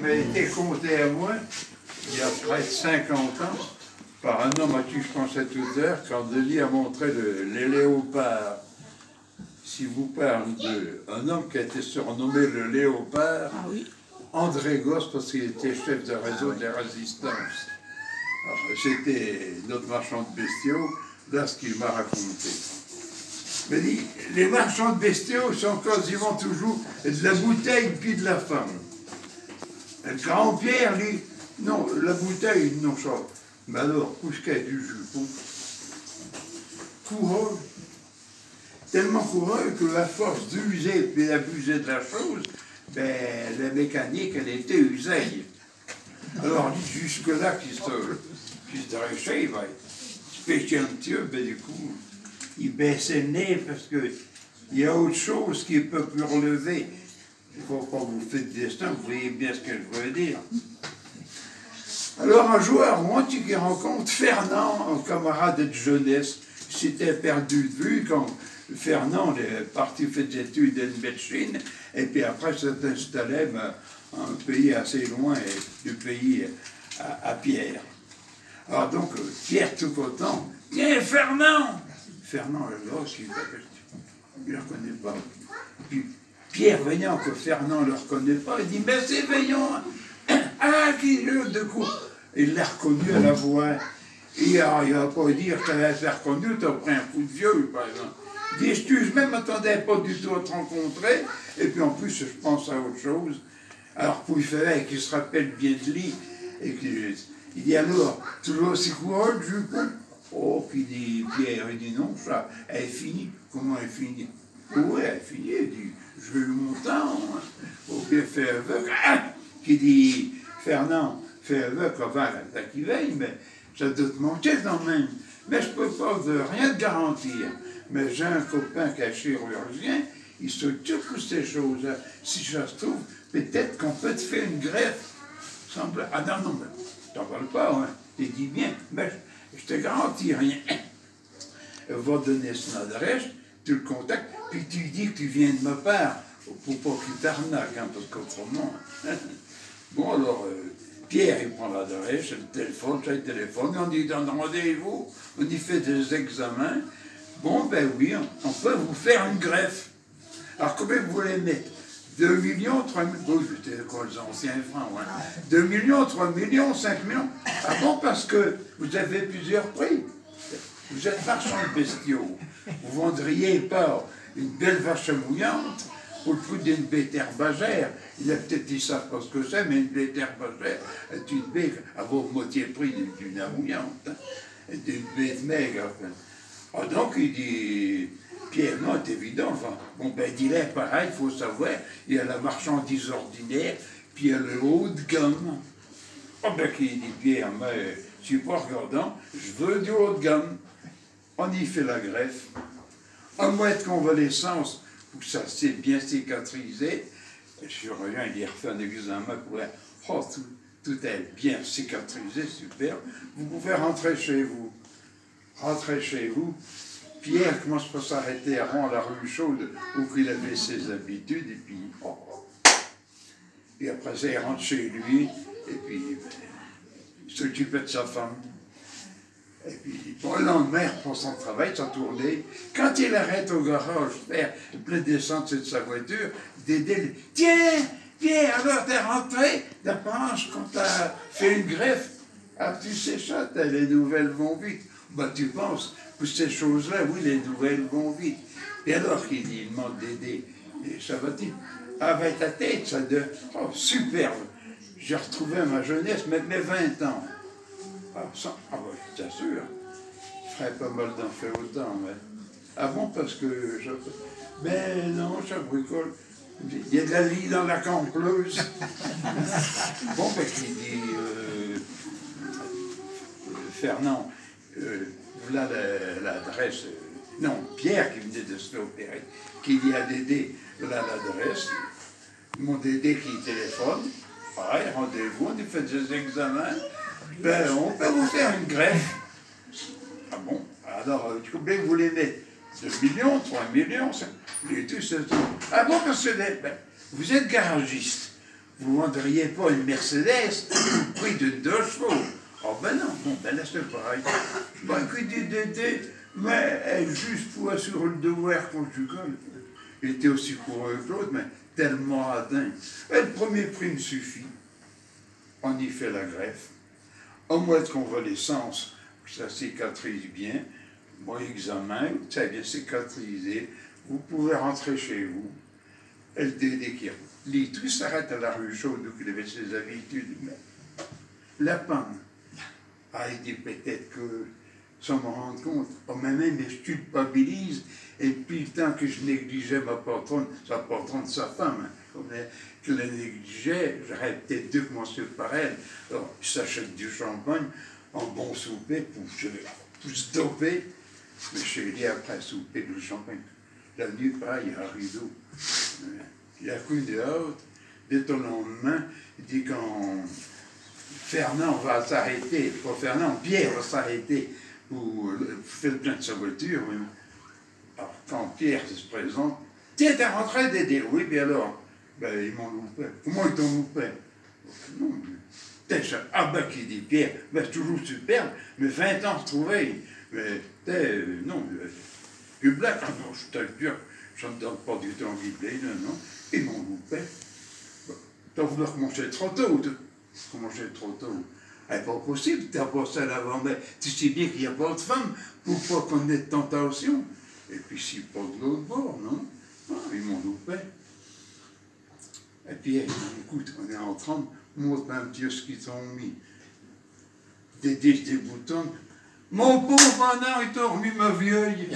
m'a été conté à moi, il y a près de 50 ans, par un homme à qui je pensais tout à l'heure, quand Denis a montré les léopards. Si vous parle d'un homme qui a été surnommé le léopard, Ah oui. André Gosse, parce qu'il était chef de réseau de la résistance. C'était notre marchand de bestiaux, là ce qu'il m'a raconté. Il m'a dit, les marchands de bestiaux sont quasiment toujours de la bouteille puis de la femme. Le grand-Pierre, lui, non, la bouteille, non, ça. Mais alors, Cousquet du jupon, coureux, tellement coureux que à force d'user et d'abuser de la chose, ben, la mécanique, elle était usée. Alors, jusque-là, qui se dressait, il va se pêcher un petit peu, ben, du coup, il baissait le nez parce qu'il y a autre chose qu'il ne peut plus relever. Il ne faut pas vous faire de destin, vous voyez bien ce que je veux dire. Alors, un joueur, moi, qui rencontre Fernand, un camarade de jeunesse, s'était perdu de vue quand Fernand est parti faire des études de médecine, et puis après s'est installé un pays assez loin du pays à Pierre. Alors donc, Pierre tout content, « Tiens, Fernand !» Fernand est là, il ne le reconnaît pas. Puis Pierre, voyant que Fernand ne le reconnaît pas, il dit « Mais c'est Veillon !» Ah, qui de coup il l'a reconnu à la voix. Il n'a pas dit que tu avais reconnu, tu as pris un coup de vieux, par exemple. Il dit, excuse, même, je ne m'attendais pas du tout à te rencontrer. Et puis en plus, je pense à autre chose. Alors, Pouilleferret, qui se rappelle bien de lui, et il dit alors, toujours aussi coureux, le jupon? Oh, puis dit Pierre, il dit non, ça, elle est finie. Comment elle est finie? Oui, elle est finie. Il dit, je veux mon temps. Au bien fait aveugle. Ah, qui dit, Fernand, fait aveugle avant la qui veille, mais ça doit te manquer quand même. Mais je ne peux pas rien te garantir. Mais j'ai un copain qui est chirurgien, il s'occupe de ces choses-là. Si ça se trouve, peut-être qu'on peut te faire une greffe. Semble... Ah non, non, mais je t'en parle pas, hein. Tu dis bien, mais je te garantis rien. Elle va donner son adresse, tu le contactes, puis tu dis que tu viens de ma part, pour pas qu'il t'arnaque, hein, parce qu'autrement... Bon, alors, Pierre, il prend l'adresse, le téléphone, on y donne rendez-vous, on y fait des examens. Bon, ben oui, on peut vous faire une greffe. Alors, combien vous voulez mettre? 2 millions, 3 millions, oui, c'était quoi les anciens francs, ouais. 2 millions, 3 millions, 5 millions. Ah bon, parce que vous avez plusieurs prix. Vous êtes marchand de bestiaux. Vous vendriez pas une belle vache mouillante pour le prix d'une bête herbagère. Il a peut-être dit ça parce que c'est, mais une bête herbagère est une bête à vaut moitié prix d'une mouillante, hein, d'une bête maigre. Ah donc il dit, Pierre, non, c'est évident. Enfin, bon ben dis-le, pareil, il faut savoir, il y a la marchandise ordinaire, puis il y a le haut de gamme. Ah ben qui dit Pierre, mais je suis pas regardant, je veux du haut de gamme. On y fait la greffe. Un mois de convalescence, pour que ça s'est bien cicatrisé. Le chirurgien, il y refait un examen pour voir, oh, tout est bien cicatrisé, super. Vous pouvez rentrer chez vous. Rentrez chez vous. Pierre commence par s'arrêter avant la rue Chaude, où il avait ses habitudes, et puis, oh. Et après ça, il rentre chez lui, et puis, il s'occupait de sa femme. Et puis, bon, le lendemain, il reprend son travail, sa tournée. Quand il arrête au garage, il peut descendre de sa voiture, Dédé, tiens, Pierre, alors t'es rentré, la planche, quand t'as fait une greffe. Ah, tu sais ça, les nouvelles vont vite. Ben, tu penses que ces choses-là, oui, les nouvelles vont vite. Et alors qu'il dit, il demande Dédé, et ça va-t-il? Ah, ben ta tête, ça de... Oh, superbe! J'ai retrouvé ma jeunesse, même mes 20 ans. Ah, ça, ah ben, je t'assure, je ferais pas mal d'en faire autant, mais... Ah bon, parce que je... Mais non, ça bricole. Il y a de la lie dans la campleuse. Bon, ben, il dit... Fernand, voilà l'adresse, non, Pierre qui venait de se faire opérer, qui dit à Dédé, voilà l'adresse, mon Dédé qui téléphone, pareil, rendez-vous, on fait des examens, ben on peut vous faire une greffe. Ah bon? Alors, combien vous voulez mettre? 2 millions, 3 millions, les tout, c'est tout. Ah bon, parce que ben, vous êtes garagiste, vous ne vendriez pas une Mercedes au prix de 2 chevaux. Oh ben non, bon, ben là c'est pareil. Ben écoutez, mais juste pour assurer le devoir conjugal, il était aussi coureux que l'autre, mais tellement radin. Et le premier prix me suffit. On y fait la greffe. Au mois de convalescence, ça cicatrise bien. Bon examen, ça a bien cicatrisé. Vous pouvez rentrer chez vous. Et le délai qui lit, tout s'arrête à la rue Chaude où il avait ses habitudes. Mais la panne. Ah, il dit peut-être que, sans me rendre compte, mais je culpabilise, et puis tant que je négligeais ma patronne, sa femme, que la négligeais, j'aurais peut-être dû commencer par elle. Alors, il s'achète du champagne, en bon souper, pour se doper, mais je dis après souper du champagne. La nuit, pareil, il y a un rideau. Il a couille dehors, dès au lendemain, il dit quand Fernand va s'arrêter, pas Fernand, Pierre va s'arrêter pour faire le plein de sa voiture. Alors, quand Pierre se présente, tiens, t'es rentré d'aider. Oui, bien alors, ben, ils m'ont loupé. Comment ils t'ont loupé? Non, ah ben, qui dit Pierre, ben, c'est toujours superbe, mais 20 ans retrouvé. Mais, non, tu blagues, ah non, je te jure, je ne donne pas du temps guidé, non, ils m'ont loupé. T'as voulu recommencer trop tôt, commencer trop tôt. C'est pas possible, t'as passé à l'avant, mais tu sais bien qu'il n'y a pas de femme pour pas qu'on ait de tentation. Et puis si pas de l'autre bord, non? Ah, ils m'ont loupé. Et puis, écoute, on est en train, montre un Dieu ce qu'ils t'ont mis. Des boutons. Mon pauvre Manon, ils t'ont remis ma vieille.